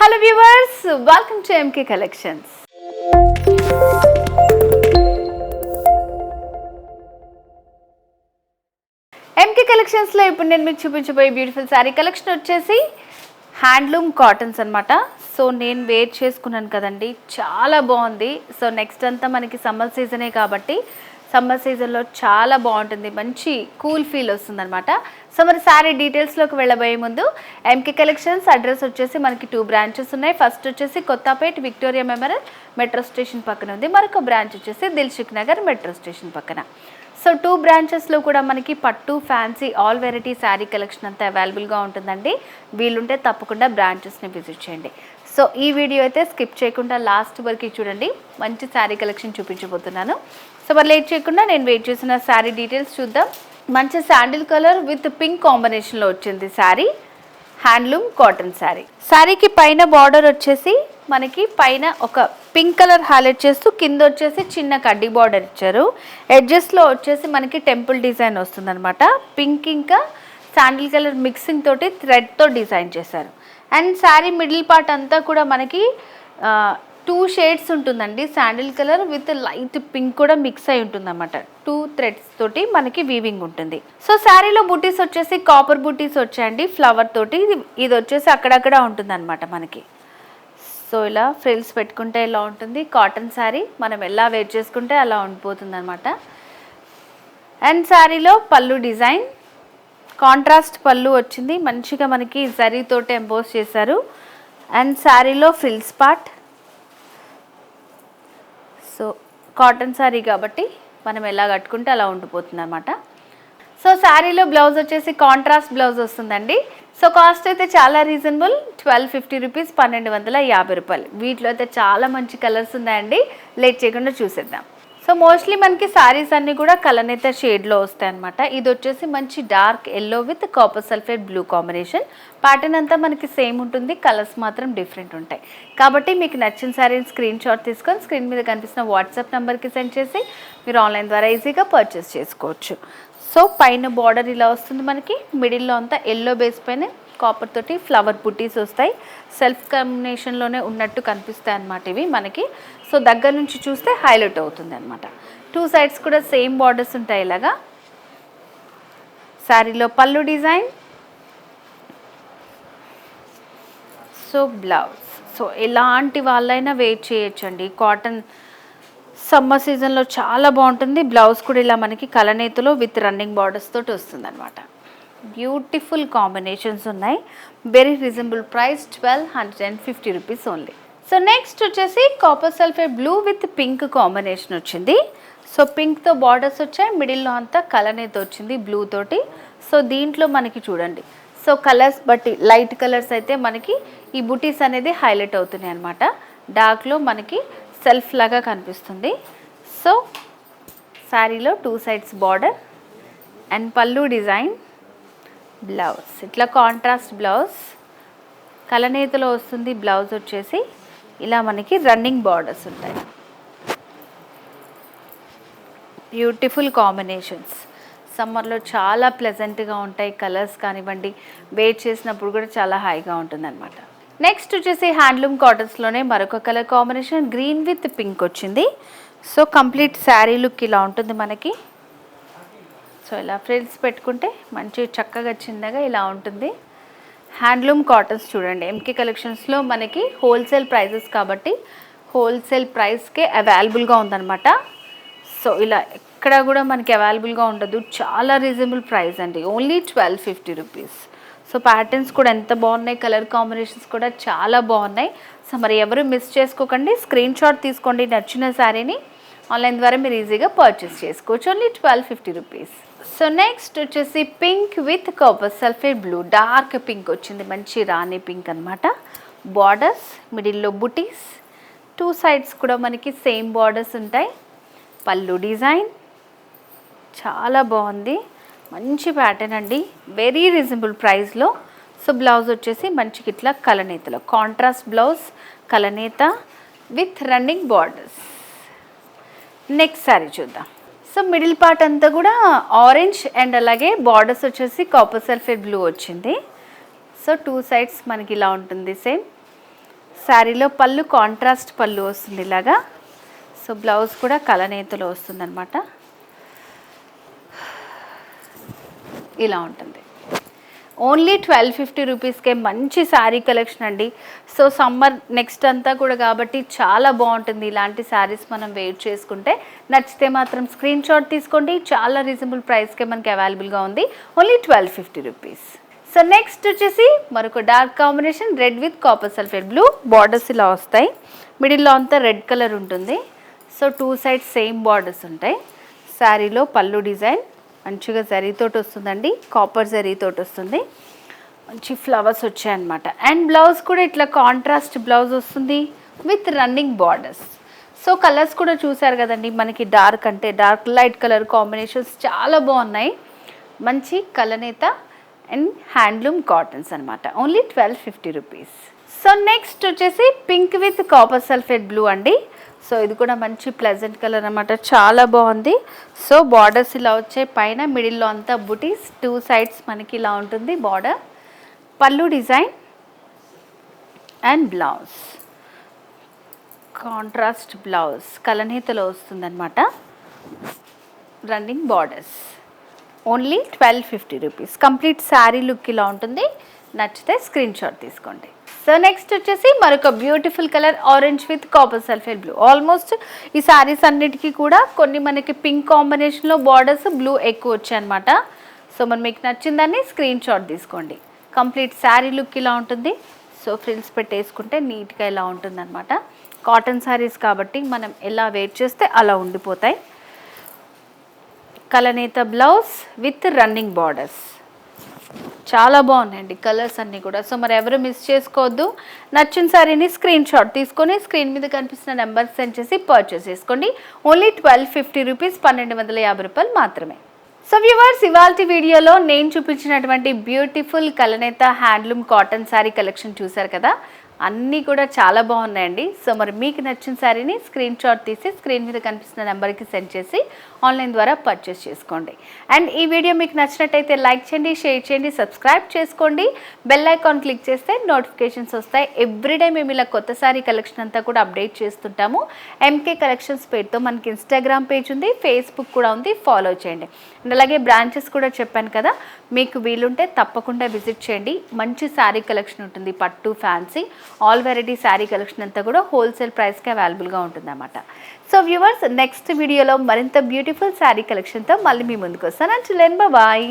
Hello viewers, welcome to MK Collections. MK Collections లో ఇప్పుడు నేను మీకు చూపించబోయే బ్యూటిఫుల్ సారీ కలెక్షన్ వచ్చేసి హ్యాండ్లూమ్ కాటన్స్ అన్నమాట. సో నేను వేర్ చేసుకున్నాను కదండి, చాలా బాగుంది. సో నెక్స్ట్ అంతా మనకి సమ్మర్ సీజనే కాబట్టి సమ్మర్ సీజన్లో చాలా బాగుంటుంది, మంచి కూల్ ఫీల్ వస్తుంది అనమాట. సో మరి శారీ డీటెయిల్స్లోకి వెళ్ళబోయే ముందు ఎంకే కలెక్షన్స్ అడ్రస్ వచ్చేసి మనకి 2 బ్రాంచెస్ ఉన్నాయి. ఫస్ట్ వచ్చేసి Kothapet Victoria Memorial metro station పక్కన ఉంది. మరొక బ్రాంచ్ వచ్చేసి దిల్సుఖ్ నగర్ మెట్రో స్టేషన్ పక్కన. సో 2 బ్రాంచెస్లో కూడా మనకి పట్టు fancy all variety sari collection అంతా అవైలబుల్గా ఉంటుందండి. వీలుంటే తప్పకుండా బ్రాంచెస్ని విజిట్ చేయండి. సో ఈ వీడియో అయితే స్కిప్ చేయకుండా లాస్ట్ వరకు చూడండి, మంచి శారీ కలెక్షన్ చూపించబోతున్నాను. సో మరి లేట్ చేయకుండా నేను వెయిట్ చేసిన శారీ డీటెయిల్స్ చూద్దాం. మంచి శాండిల్ కలర్ విత్ పింక్ కాంబినేషన్లో వచ్చింది శారీ, హ్యాండ్లూమ్ కాటన్ శారీ. శారీకి పైన బార్డర్ వచ్చేసి మనకి పైన ఒక పింక్ కలర్ హైలైట్ చేస్తూ కింద వచ్చేసి చిన్న కడ్డీ బార్డర్ ఇచ్చారు. ఎడ్జెస్లో వచ్చేసి మనకి టెంపుల్ డిజైన్ వస్తుంది అనమాట. పింక్ ఇంకా శాండిల్ కలర్ మిక్సింగ్ తోటి థ్రెడ్తో డిజైన్ చేశారు. అండ్ శారీ మిడిల్ పార్ట్ అంతా కూడా మనకి 2 షేడ్స్ ఉంటుందండి. Sandal colour with light pink కూడా మిక్స్ అయి ఉంటుంది అన్నమాట. 2 థ్రెడ్స్ తోటి మనకి వీవింగ్ ఉంటుంది. సో శారీలో బుటీస్ వచ్చేసి కాపర్ బుటీస్ వచ్చాయండి ఫ్లవర్ తోటి. ఇది వచ్చేసి అక్కడక్కడ ఉంటుంది అనమాట మనకి. సో ఇలా ఫ్రిల్స్ పెట్టుకుంటే ఇలా ఉంటుంది. కాటన్ శారీ మనం ఎలా వేర్ చేసుకుంటే అలా ఉండిపోతుంది అనమాట. అండ్ శారీలో పళ్ళు డిజైన్ కాంట్రాస్ట్ పళ్ళు వచ్చింది, మంచిగా మనకి జరీతోటి ఎంబోస్ చేశారు. అండ్ శారీలో frills part. So cotton sari కాబట్టి మనం ఎలా కట్టుకుంటే అలా ఉండిపోతుంది అనమాట. సో శారీలో బ్లౌజ్ వచ్చేసి కాంట్రాస్ట్ బ్లౌజ్ వస్తుందండి. సో కాస్ట్ అయితే చాలా రీజనబుల్, 1250 రూపీస్, 1250 రూపాయలు. వీటిలో అయితే చాలా మంచి కలర్స్ ఉన్నాయండి. లేట్ చేయకుండా చూసేద్దాం. సో మోస్ట్లీ మనకి శారీస్ అన్నీ కూడా కలనేత షేడ్లో వస్తాయి అనమాట. ఇది వచ్చేసి మంచి dark yellow with copper sulphate blue combination. Pattern అంతా మనకి సేమ్ ఉంటుంది, కలర్స్ మాత్రం డిఫరెంట్ ఉంటాయి. కాబట్టి మీకు నచ్చిన శారీని స్క్రీన్ షాట్ తీసుకొని స్క్రీన్ మీద కనిపిస్తున్న వాట్సాప్ నెంబర్కి సెండ్ చేసి మీరు ఆన్లైన్ ద్వారా ఈజీగా పర్చేస్ చేసుకోవచ్చు. సో పైన బార్డర్ ఇలా వస్తుంది మనకి, మిడిల్లో అంతా ఎల్లో బేస్ పైన కాపర్ తోటి ఫ్లవర్ బుటీస్ వస్తాయి. సెల్ఫ్ కాంబినేషన్లోనే ఉన్నట్టు కనిపిస్తాయి అన్నమాట ఇవి మనకి. సో దగ్గర నుంచి చూస్తే హైలైట్ అవుతుంది అనమాట. 2 సైడ్స్ కూడా సేమ్ బార్డర్స్ ఉంటాయి ఇలాగా. శారీలో పళ్ళు డిజైన్. So blouse. సో ఎలాంటి వాళ్ళైనా వేర్ చేయొచ్చండి. కాటన్ సమ్మర్ సీజన్లో చాలా బాగుంటుంది. బ్లౌజ్ కూడా ఇలా మనకి కలనేతలో విత్ రన్నింగ్ బార్డర్స్ తోటి వస్తుంది అనమాట. బ్యూటిఫుల్ కాంబినేషన్స్ ఉన్నాయి. Very reasonable price, 1250 rupees only. So next వచ్చేసి copper sulphate blue with pink combination వచ్చింది. సో పింక్తో బార్డర్స్ వచ్చాయి, మిడిల్లో అంతా కలనేతో వచ్చింది బ్లూ తోటి. సో దీంట్లో మనకి చూడండి, సో కలర్స్ బట్టి లైట్ కలర్స్ అయితే మనకి ఈ బుటీస్ అనేది హైలైట్ అవుతున్నాయి అనమాట. డార్క్లో మనకి సెల్ఫ్ లాగా కనిపిస్తుంది. సో శారీలో 2 సైడ్స్ బార్డర్ అండ్ పళ్ళు డిజైన్. బ్లౌజ్ ఇట్లా కాంట్రాస్ట్ బ్లౌజ్ కలనేతలో వస్తుంది. బ్లౌజ్ వచ్చేసి ఇలా మనకి రన్నింగ్ బార్డర్స్ ఉంటాయి. బ్యూటిఫుల్ కాంబినేషన్స్, సమ్మర్లో చాలా ప్లెజెంట్గా ఉంటాయి. కలర్స్ కానివ్వండి, వేర్ చేసినప్పుడు కూడా చాలా హాయిగా ఉంటుంది అనమాట. నెక్స్ట్ వచ్చేసి హ్యాండ్లూమ్ కాటన్స్లోనే మరొక colour combination green with pink వచ్చింది. సో కంప్లీట్ శారీ లుక్ ఇలా ఉంటుంది మనకి. సో ఇలా ఫ్రిల్స్ పెట్టుకుంటే మంచి చక్కగా చిన్నగా ఇలా ఉంటుంది. హ్యాండ్లూమ్ కాటన్స్ చూడండి, ఎంకే కలెక్షన్స్లో మనకి హోల్సేల్ ప్రైజెస్ కాబట్టి హోల్సేల్ ప్రైస్కే అవైలబుల్గా ఉందన్నమాట. సో ఇలా ఎక్కడ కూడా మనకి అవైలబుల్గా ఉండదు, చాలా రీజనబుల్ ప్రైస్ అండి, ఓన్లీ 1250 రూపీస్. సో ప్యాటర్న్స్ కూడా ఎంత బాగున్నాయి, కలర్ కాంబినేషన్స్ కూడా చాలా బాగున్నాయి. సో మరి ఎవరు మిస్ చేసుకోకండి, స్క్రీన్ షాట్ తీసుకోండి నచ్చిన శారీని. ఆన్లైన్ ద్వారా మీరు ఈజీగా పర్చేస్ చేసుకోవచ్చు, ఓన్లీ 1250 రూపీస్. సో నెక్స్ట్ వచ్చేసి pink with copper sulphate blue, dark pink వచ్చింది, మంచి రాణి పింక్ అనమాట. బార్డర్స్ మిడిల్లో బుటీస్, 2 సైడ్స్ కూడా మనకి సేమ్ బార్డర్స్ ఉంటాయి. పళ్ళు డిజైన్ చాలా బాగుంది, మంచి ప్యాటర్న్ అండి, వెరీ రీజనబుల్ ప్రైస్లో. సో బ్లౌజ్ వచ్చేసి మంచిగా ఇట్లా కలనేతలో కాంట్రాస్ట్ బ్లౌజ్, కలనేత with running borders. Next sari చూద్దాం. సో మిడిల్ పార్ట్ అంతా కూడా ఆరెంజ్ అండ్ అలాగే బార్డర్స్ వచ్చేసి కాపర్ సల్ఫేట్ బ్లూ వచ్చింది. సో 2 సైడ్స్ మనకి ఇలా ఉంటుంది సేమ్. శారీలో పళ్ళు కాంట్రాస్ట్ పళ్ళు వస్తుంది ఇలాగా. సో బ్లౌజ్ కూడా కలనేతలో వస్తుందన్నమాట. ఇలా ఉంటుంది. ఓన్లీ 1250 రూపీస్కే మంచి శారీ కలెక్షన్ అండి. సో సమ్మర్ నెక్స్ట్ అంతా కూడా కాబట్టి చాలా బాగుంటుంది ఇలాంటి శారీస్ మనం వేర్ చేసుకుంటే. నచ్చితే మాత్రం స్క్రీన్ షాట్ తీసుకోండి. చాలా రీజనబుల్ ప్రైస్కే మనకి అవైలబుల్గా ఉంది. Only 1250 rupees. సో నెక్స్ట్ వచ్చేసి మరొక dark combination red with copper sulphate blue. Borders ఇలా వస్తాయి. మిడిల్లో అంతా రెడ్ కలర్ ఉంటుంది. సో 2 సైడ్స్ సేమ్ బార్డర్స్ ఉంటాయి. శారీలో పళ్ళు డిజైన్ మంచిగా జరీతోటి వస్తుందండి. కాపర్ జరీతోటి వస్తుంది. మంచి ఫ్లవర్స్ వచ్చాయన్నమాట. అండ్ బ్లౌజ్ కూడా ఇట్లా కాంట్రాస్ట్ బ్లౌజ్ వస్తుంది with running borders. So colours కూడా చూసారు కదండి, మనకి డార్క్ అంటే డార్క్ లైట్ కలర్ కాంబినేషన్స్ చాలా బాగున్నాయి. మంచి కలనేత అండ్ హ్యాండ్లూమ్ కాటన్స్ అనమాట. Only 1250 rupees. సో నెక్స్ట్ వచ్చేసి pink with copper sulphate blue అండి. సో ఇది కూడా మంచి ప్లెజెంట్ కలర్ అనమాట. చాలా బాగుంది. సో బార్డర్స్ ఇలా వచ్చాయి. పైన మిడిల్లో అంతా బుటీస్, 2 సైడ్స్ మనకి ఇలా ఉంటుంది బార్డర్. పళ్ళు design and blouse contrast blouse కలనేతలో వస్తుందన్నమాట. Running borders. Only 1250 rupees. Complete sari look ఇలా ఉంటుంది. నచ్చితే స్క్రీన్ షాట్ తీసుకోండి. సో నెక్స్ట్ వచ్చేసి మరొక beautiful colour orange with copper sulphate blue. Almost ఈ శారీస్ అన్నిటికీ కూడా కొన్ని మనకి పింక్ కాంబినేషన్లో బార్డర్స్ బ్లూ ఎక్కువ వచ్చాయన్నమాట. సో మరి మీకు నచ్చిందని స్క్రీన్ షాట్ తీసుకోండి. కంప్లీట్ శారీ లుక్ ఇలా ఉంటుంది. సో ఫ్రిల్స్ పెట్టేసుకుంటే నీట్గా ఇలా ఉంటుందన్నమాట. కాటన్ శారీస్ కాబట్టి మనం ఎలా వేర్ చేస్తే అలా ఉండిపోతాయి. కలనేత బ్లౌజ్ విత్ రన్నింగ్ బార్డర్స్. చాలా బాగున్నాయండి కలర్స్ అన్నీ కూడా. సో మరి ఎవరు మిస్ చేసుకోవద్దు. నచ్చిన సారీని స్క్రీన్ షాట్ తీసుకొని స్క్రీన్ మీద కనిపిస్తున్న నెంబర్ సెండ్ చేసి పర్చేస్ చేసుకోండి. ఓన్లీ 1250 రూపీస్, 1250 రూపాయలు మాత్రమే. సో వ్యూవర్స్, ఇవాల్టి వీడియోలో నేను చూపించినటువంటి బ్యూటిఫుల్ కలనేత హ్యాండ్లూమ్ కాటన్ శారీ కలెక్షన్ చూసారు కదా. అన్నీ కూడా చాలా బాగున్నాయండి. సో మరి మీకు నచ్చిన శారీని స్క్రీన్ షాట్ తీసి స్క్రీన్ మీద కనిపిస్తున్న నెంబర్కి సెండ్ చేసి ఆన్లైన్ ద్వారా పర్చేస్ చేసుకోండి. అండ్ ఈ వీడియో మీకు నచ్చినట్టయితే లైక్ చేయండి, షేర్ చేయండి, సబ్స్క్రైబ్ చేసుకోండి. బెల్ ఐకాన్ క్లిక్ చేస్తే నోటిఫికేషన్స్ వస్తాయి. ఎవ్రీడే మేము ఇలా కొత్త శారీ కలెక్షన్ అంతా కూడా అప్డేట్ చేస్తుంటాము. ఎంకే కలెక్షన్స్ పేరుతో మనకి ఇన్స్టాగ్రామ్ పేజ్ ఉంది, ఫేస్బుక్ కూడా ఉంది, ఫాలో చేయండి. అండ్ అలాగే బ్రాంచెస్ కూడా చెప్పాను కదా, మీకు వీలుంటే తప్పకుండా విజిట్ చేయండి. మంచి శారీ కలెక్షన్ ఉంటుంది. పట్టు, fancy, all variety sari collection అంతా కూడా హోల్సేల్ ప్రైస్కి అవైలబుల్గా ఉంటుందన్నమాట. సో వ్యూవర్స్, నెక్స్ట్ వీడియోలో మరింత బ్యూటిఫుల్ శారీ కలెక్షన్తో మళ్ళీ మీ ముందుకు వస్తాను. And bye.